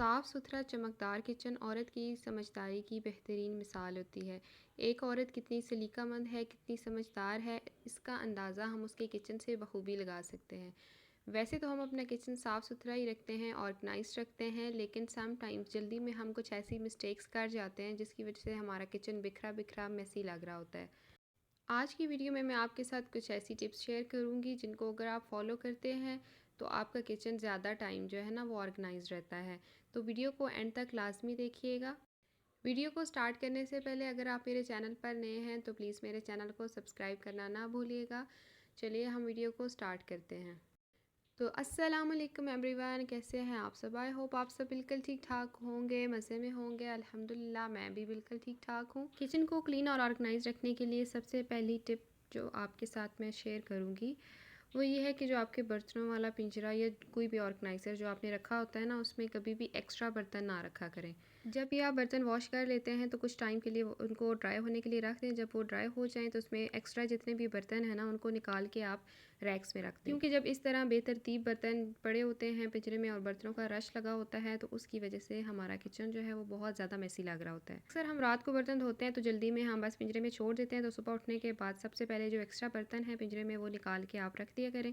साफ सुथरा चमकदार किचन औरत की समझदारी की बेहतरीन मिसाल होती है। एक औरत कितनी सलीकामंद है, कितनी समझदार है, इसका अंदाज़ा हम उसके किचन से बखूबी लगा सकते हैं। वैसे तो हम अपना किचन साफ़ सुथरा ही रखते हैं, ऑर्गेनाइज रखते हैं, लेकिन सम टाइम्स जल्दी में हम कुछ ऐसी मिस्टेक्स कर जाते हैं जिसकी वजह से हमारा किचन बिखरा बिखरा मैसी लग रहा होता है। आज की वीडियो में मैं आपके साथ कुछ ऐसी टिप्स शेयर करूंगी जिनको अगर आप फॉलो करते हैं तो आपका किचन ज़्यादा टाइम जो है ना वो ऑर्गेनाइज रहता है। तो वीडियो को एंड तक लाजमी देखिएगा। वीडियो को स्टार्ट करने से पहले अगर आप मेरे चैनल पर नए हैं तो प्लीज़ मेरे चैनल को सब्सक्राइब करना ना भूलिएगा। चलिए हम वीडियो को स्टार्ट करते हैं। तो अस्सलाम वालेकुम एवरीवन, कैसे हैं आप सब? आई होप आप सब बिल्कुल ठीक ठाक होंगे, मज़े में होंगे। अल्हम्दुलिल्लाह मैं भी बिल्कुल ठीक ठाक हूँ। किचन को क्लीन और ऑर्गेनाइज रखने के लिए सबसे पहली टिप जो आपके साथ मैं शेयर करूँगी वो ये है कि जो आपके बर्तनों वाला पिंजरा या कोई भी ऑर्गेनाइज़र जो आपने रखा होता है ना, उसमें कभी भी एक्स्ट्रा बर्तन ना रखा करें। जब भी आप बर्तन वॉश कर लेते हैं तो कुछ टाइम के लिए उनको ड्राई होने के लिए रख दें। जब वो ड्राई हो जाएं तो उसमें एक्स्ट्रा जितने भी बर्तन हैं ना उनको निकाल के आप रैक्स में रख दें, क्योंकि जब इस तरह बेतरतीब बर्तन पड़े होते हैं पिंजरे में और बर्तनों का रश लगा होता है तो उसकी वजह से हमारा किचन जो है वो बहुत ज़्यादा मैसी लग रहा होता है। अक्सर हम रात को बर्तन धोते हैं तो जल्दी में हम बस पिंजरे में छोड़ देते हैं, तो सुबह उठने के बाद सबसे पहले जो एक्स्ट्रा बर्तन हैं पिंजरे में वो निकाल के आप रख दिया करें।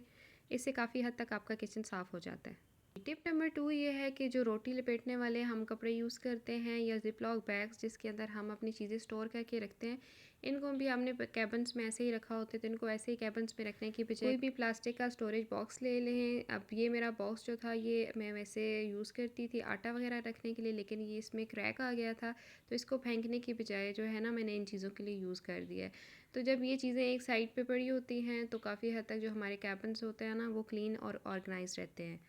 इससे काफ़ी हद तक आपका किचन साफ़ हो जाता है। टिप नंबर 2 ये है कि जो रोटी लपेटने वाले हम कपड़े यूज़ करते हैं या जिपलॉक बैग्स जिसके अंदर हम अपनी चीज़ें स्टोर करके रखते हैं, इनको भी हमने कैबिन्स में ऐसे ही रखा होता है, तो इनको ऐसे ही कैबिन्स में रखने की बजाय कोई भी प्लास्टिक का स्टोरेज बॉक्स ले लें। अब ये मेरा बॉक्स जो था ये मैं वैसे यूज़ करती थी आटा वगैरह रखने के लिए, लेकिन ये इसमें क्रैक आ गया था, तो इसको फेंकने की बजाय जो है ना मैंने इन चीज़ों के लिए यूज़ कर दिया है। तो जब ये चीज़ें एक साइड पे पड़ी होती हैं तो काफ़ी हद तक जो हमारे कैबिन्स होते हैं ना वो क्लीन और ऑर्गेनाइज रहते हैं।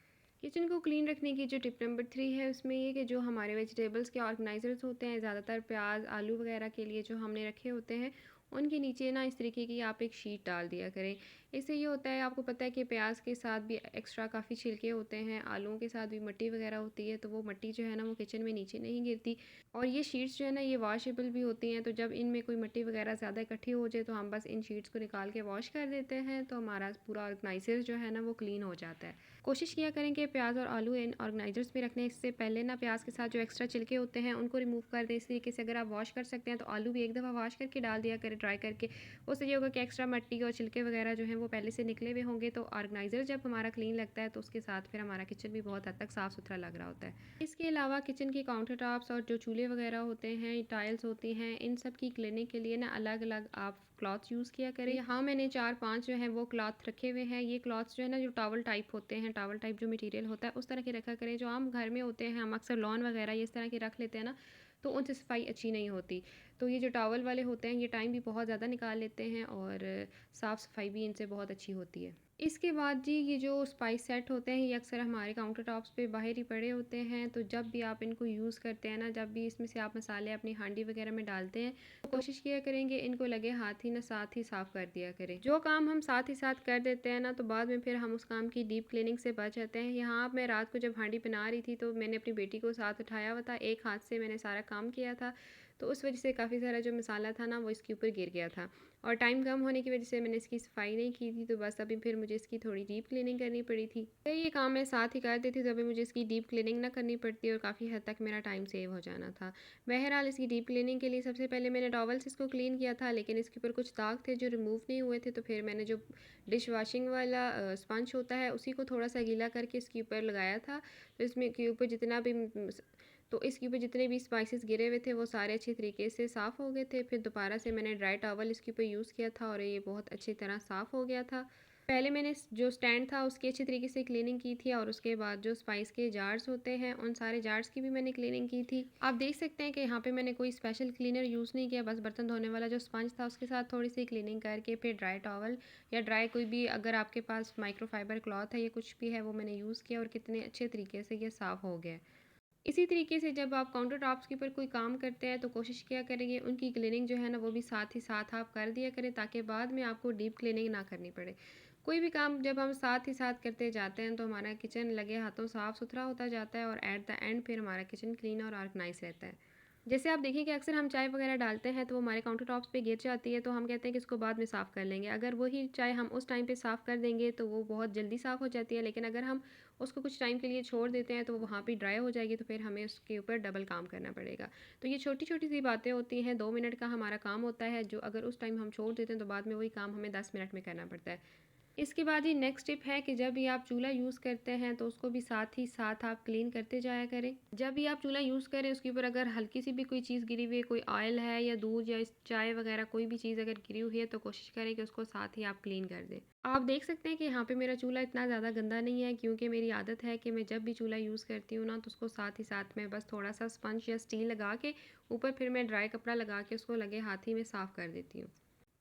किचन को क्लीन रखने की जो टिप नंबर 3 है उसमें ये कि जो हमारे वेजिटेबल्स के ऑर्गेनाइजर्स होते हैं, ज़्यादातर प्याज आलू वगैरह के लिए जो हमने रखे होते हैं, उनके नीचे ना इस तरीके की आप एक शीट डाल दिया करें। इससे ये होता है, आपको पता है कि प्याज के साथ भी एक्स्ट्रा काफ़ी छिलके होते हैं, आलूओं के साथ भी मिट्टी वगैरह होती है, तो वो मिट्टी जो है ना वो किचन में नीचे नहीं गिरती। और ये शीट्स जो है ना ये वॉशेबल भी होती हैं, तो जब इनमें कोई मिट्टी वगैरह ज़्यादा इकट्ठी हो जाए तो हम बस इन शीट्स को निकाल के वॉश कर देते हैं, तो हमारा पूरा ऑर्गेनाइजर जो है ना वो क्लीन हो जाता है। कोशिश किया करें कि प्याज और आलू इन ऑर्गेनाइजर्स में रखने से पहले ना प्याज के साथ जो एक्स्ट्रा छिलके होते हैं उनको रिमूव कर दें। इस तरीके से अगर आप वॉश कर सकते हैं तो आलू भी एक दफ़ा वॉश करके डाल दिया करें ड्राई करके। उससे ये होगा कि एक्स्ट्रा मिट्टी और छिलके वगैरह जो हैं वो पहले से निकले हुए होंगे, तो ऑर्गेनाइजर जब हमारा क्लीन लगता है तो उसके साथ फिर हमारा किचन भी बहुत हद तक साफ़ सुथरा लग रहा होता है। इसके अलावा किचन के काउंटर टॉप्स और जो चूल्हे वगैरह होते हैं, टाइल्स होती हैं, इन सब की क्लीनिंग के लिए ना अलग अलग आप क्लॉथ यूज़ किया करें। यहाँ मैंने 4-5 जो है वो क्लॉथ रखे हुए हैं। ये क्लॉथ्स जो है ना जो टॉवल टाइप होते हैं, टॉवल टाइप जो मटेरियल होता है उस तरह के रखा करें। जो आम घर में होते हैं हम अक्सर लॉन वगैरह ये इस तरह के रख लेते हैं ना, तो उनसे सफाई अच्छी नहीं होती। तो ये जो टॉवल वाले होते हैं ये टाइम भी बहुत ज़्यादा निकाल लेते हैं और साफ़ सफाई भी इनसे बहुत अच्छी होती है। इसके बाद जी ये जो स्पाइस सेट होते हैं ये अक्सर हमारे काउंटर टॉप्स पे बाहर ही पड़े होते हैं, तो जब भी आप इनको यूज़ करते हैं ना, जब भी इसमें से आप मसाले अपनी हांडी वगैरह में डालते हैं तो कोशिश किया करेंगे इनको लगे हाथ ही ना साथ ही साफ़ कर दिया करें। जो काम हम साथ ही साथ कर देते हैं ना तो बाद में फिर हम उस काम की डीप क्लीनिंग से बच जाते हैं। यहाँ मैं रात को जब हांडी बना रही थी तो मैंने अपनी बेटी को साथ उठाया हुआ था, एक हाथ से मैंने सारा काम किया था, तो उस वजह से काफ़ी सारा जो मसाला था ना वो इसके ऊपर गिर गया था और टाइम कम होने की वजह से मैंने इसकी सफाई नहीं की थी, तो बस अभी फिर मुझे इसकी थोड़ी डीप क्लीनिंग करनी पड़ी थी। तो ये काम मैं साथ ही कर देती तो अभी मुझे इसकी डीप क्लीनिंग ना करनी पड़ती और काफ़ी हद तक मेरा टाइम सेव हो जाना था। बहरहाल इसकी डीप क्लीनिंग के लिए सबसे पहले मैंने टॉवल से इसको क्लीन किया था, लेकिन इसके ऊपर कुछ दाग थे जो रिमूव नहीं हुए थे, तो फिर मैंने जो डिश वॉशिंग वाला स्पंज होता है उसी को थोड़ा सा गीला करके इसके ऊपर लगाया था। तो इसमें के ऊपर जितना भी तो इसके ऊपर जितने भी स्पाइसेस गिरे हुए थे वो सारे अच्छी तरीके से साफ़ हो गए थे। फिर दोबारा से मैंने ड्राई टॉवल इसके ऊपर यूज़ किया था और ये बहुत अच्छी तरह साफ़ हो गया था। पहले मैंने जो स्टैंड था उसकी अच्छी तरीके से क्लीनिंग की थी और उसके बाद जो स्पाइस के जार्स होते हैं उन सारे जार्स की भी मैंने क्लीनिंग की थी। आप देख सकते हैं कि यहाँ पे मैंने कोई स्पेशल क्लीनर यूज़ नहीं किया, बस बर्तन धोने वाला जो स्पंज था उसके साथ थोड़ी सी क्लीनिंग करके फिर ड्राई टॉवल या ड्राई कोई भी अगर आपके पास माइक्रोफाइबर क्लॉथ है या कुछ भी है वो मैंने यूज़ किया और कितने अच्छे तरीके से ये साफ़ हो गया। इसी तरीके से जब आप काउंटर टॉप्स के ऊपर कोई काम करते हैं तो कोशिश किया करेंगे उनकी क्लीनिंग जो है ना वो भी साथ ही साथ आप कर दिया करें, ताकि बाद में आपको डीप क्लीनिंग ना करनी पड़े। कोई भी काम जब हम साथ ही साथ करते जाते हैं तो हमारा किचन लगे हाथों साफ़ सुथरा होता जाता है और एट द एंड फिर हमारा किचन क्लीन और ऑर्गेनाइज रहता है। जैसे आप देखिए कि अक्सर हम चाय वगैरह डालते हैं तो वो हमारे काउंटर टॉप्स पे गिर जाती है, तो हम कहते हैं कि इसको बाद में साफ़ कर लेंगे। अगर वही चाय हम उस टाइम पे साफ़ कर देंगे तो वो बहुत जल्दी साफ़ हो जाती है, लेकिन अगर हम उसको कुछ टाइम के लिए छोड़ देते हैं तो वो वहाँ पे ड्राई हो जाएगी, तो फिर हमें उसके ऊपर डबल काम करना पड़ेगा। तो ये छोटी-छोटी सी बातें होती हैं, 2 मिनट का हमारा काम होता है, जो अगर उस टाइम हम छोड़ देते हैं तो बाद में वही काम हमें 10 मिनट में करना पड़ता है। इसके बाद ही नेक्स्ट टिप है कि जब भी आप चूल्हा यूज़ करते हैं तो उसको भी साथ ही साथ आप क्लीन करते जाया करें। जब भी आप चूल्हा यूज़ करें उसके ऊपर अगर हल्की सी भी कोई चीज़ गिरी हुई है, कोई ऑयल है या दूध या चाय वगैरह कोई भी चीज़ अगर गिरी हुई है तो कोशिश करें कि उसको साथ ही आप क्लीन कर दें। आप देख सकते हैं कि यहाँ पे मेरा चूल्हा इतना ज़्यादा गंदा नहीं है, क्योंकि मेरी आदत है कि मैं जब भी चूल्हा यूज़ करती हूँ ना तो उसको साथ ही साथ मैं बस थोड़ा सा स्पंज या स्टील लगा के ऊपर फिर मैं ड्राई कपड़ा लगा के उसको लगे हाथ ही में साफ़ कर देती हूँ।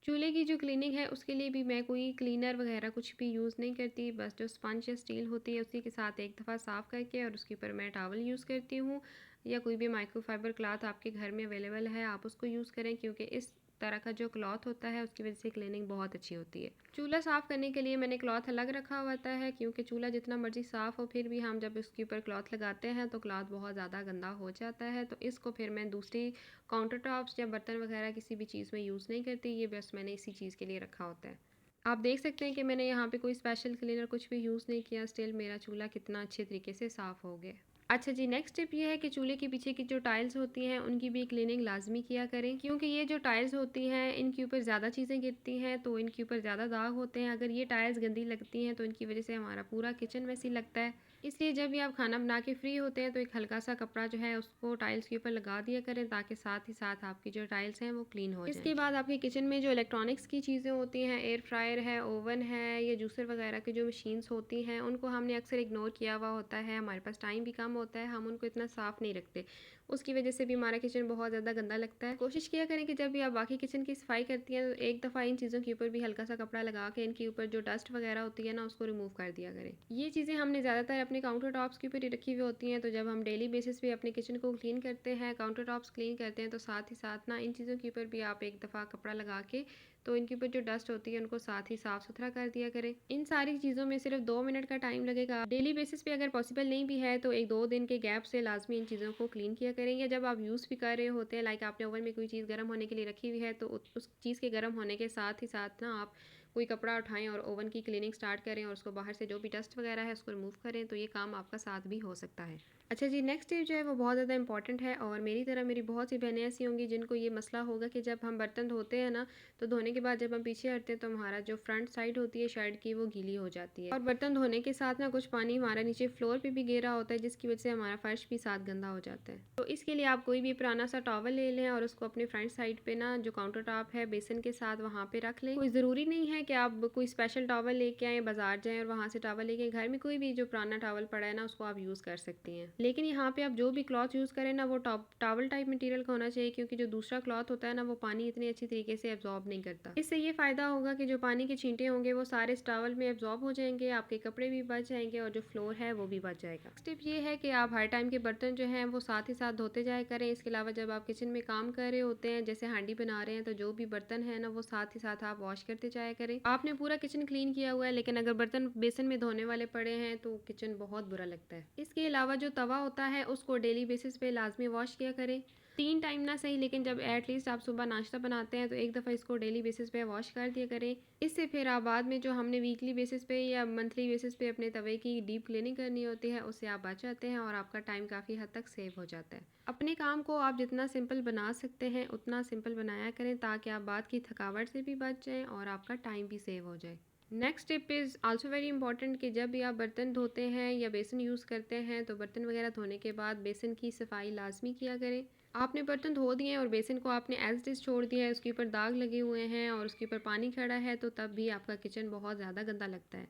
चूल्हे की जो क्लीनिंग है उसके लिए भी मैं कोई क्लीनर वगैरह कुछ भी यूज़ नहीं करती, बस जो स्पंज या स्टील होती है उसी के साथ एक दफ़ा साफ़ करके और उसके ऊपर मैं टॉवल यूज़ करती हूँ, या कोई भी माइक्रोफाइबर क्लॉथ आपके घर में अवेलेबल है आप उसको यूज़ करें, क्योंकि इस तरह का जो क्लॉथ होता है उसकी वजह से क्लीनिंग बहुत अच्छी होती है। चूल्हा साफ़ करने के लिए मैंने क्लॉथ अलग रखा हुआ होता है, क्योंकि चूल्हा जितना मर्जी साफ़ हो फिर भी हम जब उसके ऊपर क्लॉथ लगाते हैं तो क्लॉथ बहुत ज़्यादा गंदा हो जाता है, तो इसको फिर मैं दूसरी काउंटर टॉप्स या बर्तन वगैरह किसी भी चीज़ में यूज़ नहीं करती, ये बस मैंने इसी चीज़ के लिए रखा होता है। आप देख सकते हैं कि मैंने यहाँ पे कोई स्पेशल क्लीनर कुछ भी यूज़ नहीं किया, स्टिल मेरा चूल्हा कितना अच्छे तरीके से साफ़ हो गया। अच्छा जी, नेक्स्ट टिप ये है कि चूल्हे के पीछे की जो टाइल्स होती हैं उनकी भी क्लीनिंग लाजमी किया करें, क्योंकि ये जो टाइल्स होती हैं इनके ऊपर ज़्यादा चीज़ें गिरती हैं तो इनके ऊपर ज़्यादा दाग होते हैं। अगर ये टाइल्स गंदी लगती हैं तो इनकी वजह से हमारा पूरा किचन मैसी लगता है। इसलिए जब भी आप खाना बना के फ्री होते हैं तो एक हल्का सा कपड़ा जो है उसको टाइल्स के ऊपर लगा दिया करें, ताकि साथ ही साथ आपकी जो टाइल्स हैं वो क्लीन हो जाएं। इसके बाद आपके किचन में जो इलेक्ट्रॉनिक्स की चीज़ें होती हैं, एयर फ्रायर है, ओवन है या जूसर वगैरह की जो मशीन्स होती हैं, उनको हमने अक्सर इग्नोर किया हुआ होता है, हमारे पास टाइम भी कम होता है, हम उनको इतना साफ़ नहीं रखते। उसकी वजह से भी हमारा किचन बहुत ज़्यादा गंदा लगता है। कोशिश किया करें कि जब भी आप बाकी किचन की सफाई करती हैं तो एक दफ़ा इन चीज़ों के ऊपर भी हल्का सा कपड़ा लगा के इनके ऊपर जो डस्ट वगैरह होती है ना उसको रिमूव कर दिया करें। ये चीज़ें हमने ज़्यादातर अपने काउंटर टॉप्स के ऊपर ही रखी हुई होती हैं, तो जब हम डेली बेसिस पे अपने किचन को क्लीन करते हैं, काउंटर टॉप्स क्लीन करते हैं, तो साथ ही साथ ना इन चीज़ों के ऊपर भी आप एक दफ़ा कपड़ा लगा के तो इनके ऊपर जो डस्ट होती है उनको साथ ही साफ़ सुथरा कर दिया करें। इन सारी चीज़ों में सिर्फ 2 मिनट का टाइम लगेगा। डेली बेसिस पे अगर पॉसिबल नहीं भी है तो 1-2 दिन के गैप से लाजमी इन चीज़ों को क्लीन किया करें, या जब आप यूज़ भी कर रहे होते हैं, लाइक आपने ओवन में कोई चीज़ गर्म होने के लिए रखी हुई है तो उस चीज़ के गर्म होने के साथ ही साथ ना आप कोई कपड़ा उठाएं और ओवन की क्लीनिंग स्टार्ट करें और उसको बाहर से जो भी डस्ट वगैरह है उसको रिमूव करें, तो ये काम आपका साथ भी हो सकता है। अच्छा जी, नेक्स्ट टिप जो है वो बहुत ज़्यादा इंपॉर्टेंट है, और मेरी तरह मेरी बहुत सी बहनें ऐसी होंगी जिनको ये मसला होगा कि जब हम बर्तन धोते हैं ना तो धोने के बाद जब हम पीछे हटते हैं तो हमारा जो फ्रंट साइड होती है शर्ट की वो गीली हो जाती है, और बर्तन धोने के साथ ना कुछ पानी हमारा नीचे फ्लोर पे भी गिरा होता है, जिसकी वजह से हमारा फर्श भी साथ गंदा हो जाता है। तो इसके लिए आप कोई भी पुराना सा टॉवल ले लें और उसको अपने फ्रंट साइड पे ना जो काउंटर टॉप है बेसिन के साथ वहाँ पे रख लें। कोई ज़रूरी नहीं है कि आप कोई स्पेशल टॉवल लेके आएँ, बाजार जाएँ और वहाँ से टॉवल लेके, घर में कोई भी जो पुराना टॉवल पड़ा है ना उसको आप यूज़ कर सकती हैं। लेकिन यहाँ पे आप जो भी क्लॉथ यूज़ करें ना वो टॉवल टाइप मटेरियल का होना चाहिए, क्योंकि जो दूसरा क्लॉथ होता है ना वो पानी इतनी अच्छी तरीके से एब्जॉर्ब नहीं करता। इससे ये फ़ायदा होगा कि जो पानी के छींटे होंगे वो सारे इस टॉवल में एब्जॉर्ब हो जाएंगे, आपके कपड़े भी बच जाएंगे और जो फ्लोर है वो भी बच जाएगा। टिप ये है कि आप हर टाइम के बर्तन जो हैं वो साथ ही साथ धोते जाया करें। इसके अलावा जब आप किचन में काम कर रहे होते हैं, जैसे हांडी बना रहे हैं, तो जो भी बर्तन है ना वो साथ ही साथ आप वॉश करते जाया करें। आपने पूरा किचन क्लीन किया हुआ है लेकिन अगर बर्तन बेसन में धोने वाले पड़े हैं तो किचन बहुत बुरा लगता है। इसके अलावा जो तवा होता है उसको डेली बेसिस पे लाजमी वॉश किया करें। 3 टाइम ना सही, लेकिन जब एटलीस्ट आप सुबह नाश्ता बनाते हैं तो एक दफ़ा इसको डेली बेसिस पे वॉश कर दिया करें। इससे फिर आप बाद में जो हमने वीकली बेसिस पे या मंथली बेसिस पे अपने तवे की डीप क्लीनिंग करनी होती है उससे आप बच जाते हैं और आपका टाइम काफ़ी हद तक सेव हो जाता है। अपने काम को आप जितना सिंपल बना सकते हैं उतना सिंपल बनाया करें, ताकि आप बाद की थकावट से भी बच जाएँ और आपका टाइम भी सेव हो जाए। Next tip is also very important कि जब भी आप बर्तन धोते हैं या बेसन यूज़ करते हैं तो बर्तन वगैरह धोने के बाद बेसन की सफाई लाजमी किया करें। आपने बर्तन धो दिए हैं और बेसिन को आपने एज इट इज़ छोड़ दिया है, उसके ऊपर दाग लगे हुए हैं और उसके ऊपर पानी खड़ा है, तो तब भी आपका किचन बहुत ज़्यादा गंदा लगता है।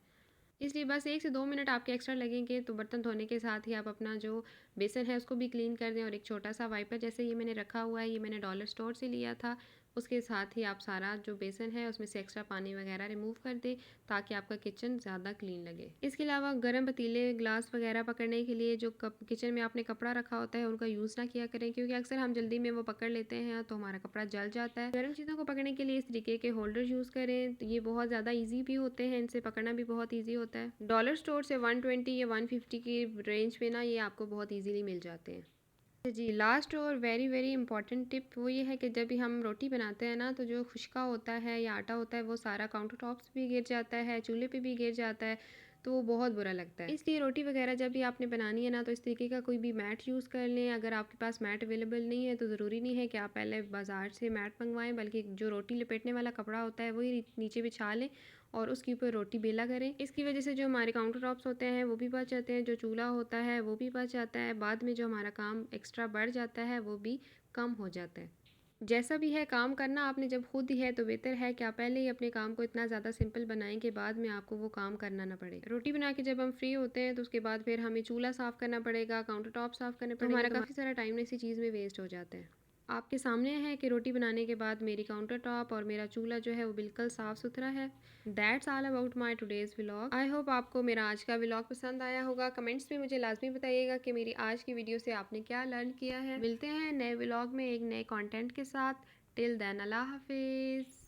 इसलिए बस 1 से 2 मिनट आपके एक्स्ट्रा लगेंगे, तो बर्तन धोने के साथ ही आप अपना जो बेसन है उसको भी क्लीन कर दें, और एक छोटा सा वाइपर जैसे ये मैंने रखा हुआ है, ये मैंने डॉलर स्टोर से लिया था, उसके साथ ही आप सारा जो बेसन है उसमें से एक्स्ट्रा पानी वगैरह रिमूव कर दें, ताकि आपका किचन ज़्यादा क्लीन लगे। इसके अलावा गर्म पतीले, ग्लास वगैरह पकड़ने के लिए जो किचन में आपने कपड़ा रखा होता है उनका यूज़ ना किया करें, क्योंकि अक्सर हम जल्दी में वो पकड़ लेते हैं तो हमारा कपड़ा जल जाता है। गर्म चीज़ों को पकड़ने के लिए इस तरीके के होल्डर यूज़ करें, तो ये बहुत ज़्यादा ईजी भी होते हैं, इनसे पकड़ना भी बहुत ईजी होता है। डॉलर स्टोर से 120 या 150 की रेंज में ना ये आपको बहुत ईजीली मिल जाते हैं। जी, लास्ट और वेरी वेरी इंपॉर्टेंट टिप वो ये है कि जब भी हम रोटी बनाते हैं ना, तो जो खुश्का होता है या आटा होता है वो सारा काउंटर टॉप्स भी गिर जाता है, चूल्हे पे भी गिर जाता है, तो वो बहुत बुरा लगता है। इसलिए रोटी वगैरह जब भी आपने बनानी है ना, तो इस तरीके का कोई भी मैट यूज़ कर लें। अगर आपके पास मैट अवेलेबल नहीं है तो ज़रूरी नहीं है कि आप पहले बाज़ार से मैट मंगवाएं, बल्कि जो रोटी लपेटने वाला कपड़ा होता है वही नीचे बिछा लें और उसके ऊपर रोटी बेला करें। इसकी वजह से जो हमारे काउंटर टॉप्स होते हैं वो भी बच जाते हैं, जो चूल्हा होता है वो भी बच जाता है। बाद में जो हमारा काम एक्स्ट्रा बढ़ जाता है वो भी कम हो जाता है। जैसा भी है काम करना आपने जब खुद ही है तो बेहतर है कि आप पहले ही अपने काम को इतना ज़्यादा सिंपल बनाएं कि बाद में आपको वो काम करना ना पड़े। रोटी बना के जब हम फ्री होते हैं तो उसके बाद फिर हमें चूल्हा साफ़ करना पड़ेगा, काउंटर टॉप साफ़ करने पड़ेंगे, तो हमारा काफ़ी सारा टाइम इसी चीज़ में वेस्ट हो जाता है। आपके सामने है कि रोटी बनाने के बाद मेरी काउंटर टॉप और मेरा चूल्हा जो है वो बिल्कुल साफ़ सुथरा है। That's all about my today's vlog. I hope आपको मेरा आज का व्लॉग पसंद आया होगा। कमेंट्स में मुझे लाजमी बताइएगा कि मेरी आज की वीडियो से आपने क्या लर्न किया है। मिलते हैं नए व्लॉग में एक नए कंटेंट के साथ। टिल देन अल्लाह हाफिज़।